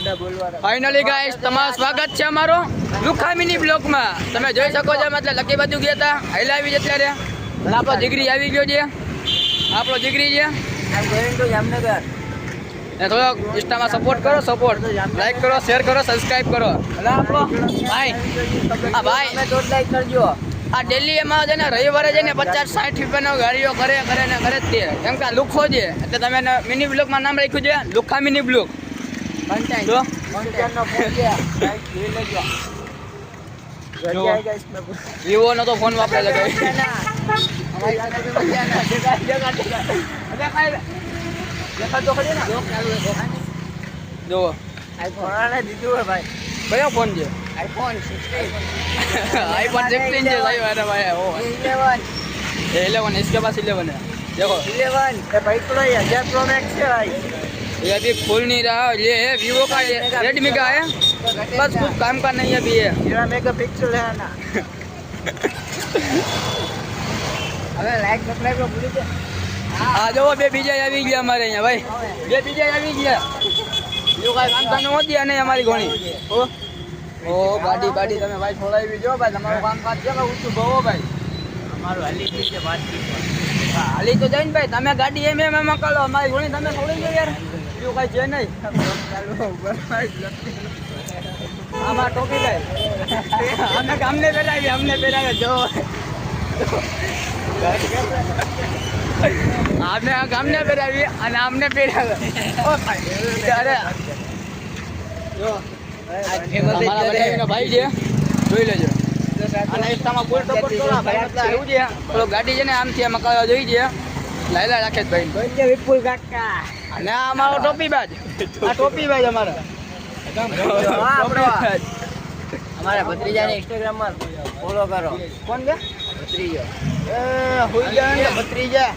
Finally guys તમારું સ્વાગત છે અમારો લુખા મિની બ્લોકમાં. તમે જોઈ શકો છો એટલે લકી બાજુ ગયા હતા હાઈલા આવી જતા રહ્યા અને આપણો જીગરી આવી ગયો છે. આપણો જીગરી છે જામનગર. થોડોક ઇન્સ્ટામાં સપોર્ટ કરો, લાઈક કરો, શેર કરો, સબસ્ક્રાઇબ કરો. અને આપણો ભાઈ આ ભાઈ લાઈક કરજો. આ ડેલી એમાં છે ને રવિવારે છે ને 50-60 રૂપિયાનો ગાડીઓ કરે ને કરે જ તે. કેમ કે આ લુખો છે એટલે તમે મિની બ્લોકમાં નામ રાખ્યું છે લુખા મિની બ્લોક. વિવો નો તો ફોન વાપરે છે જો કયો ફોન છે? આઈફોન 16 છે भाई मेरा भाई वो 11 इसके पास 11 है. देखो 11 भाई तो 1000 प्रो मैक्स है भाई. ये अभी खोल नहीं रहा. ये है वीवो का, रेडमी का है. बस कुछ काम का नहीं है अभी. ये 13 मेगापिक्सल है ना. હવે લાઈક સબસ્ક્રાઇબ કરો ભૂલી ગયા. આ જો બે બીજા આવી ગયા અમારે અહીંયા ભાઈ. બે બીજા આવી ગયા. જો કાઈ કામ કાનો હોતી અને અમારી ઘણી ઓ ગાડી તમે ભાઈ છોડાવી જો ભાઈ. તમારું કામ કાજ છે કે ઊંચું ભવો ભાઈ. અમારું હાલી છે વાત હાલી તો જાય ને ભાઈ. તમે ગાડી એમ કરો અમારી ઘણી તમે છોડી દો યાર. બીજું કાંઈ છે નહીં. આમાં ટોપી ભાઈ અમે ગામને પહેરાવી જો આપણે આ ગામને પહેરાવી અને આમને પહેરાવે. અરે જો ભાઈ છે જોઈ લેજો. અને ઇન્સ્ટામાં ફૂલ સપોર્ટ કરો ભાઈ. મતલબ એવું છે થોડો ગાડી છે ને આમથી આમાં કરવા જોઈ છે લાયલા રાખે ભાઈ વિપુલ કાકા. અને આ અમારો ટોપી બાજ. આ ટોપી બાજ અમારા અમારા ભત્રીજાને ઇન્સ્ટાગ્રામમાં ફોલો કરો. કોણ છે ભત્રીજો? એ હોઈ જાય ભત્રીજા.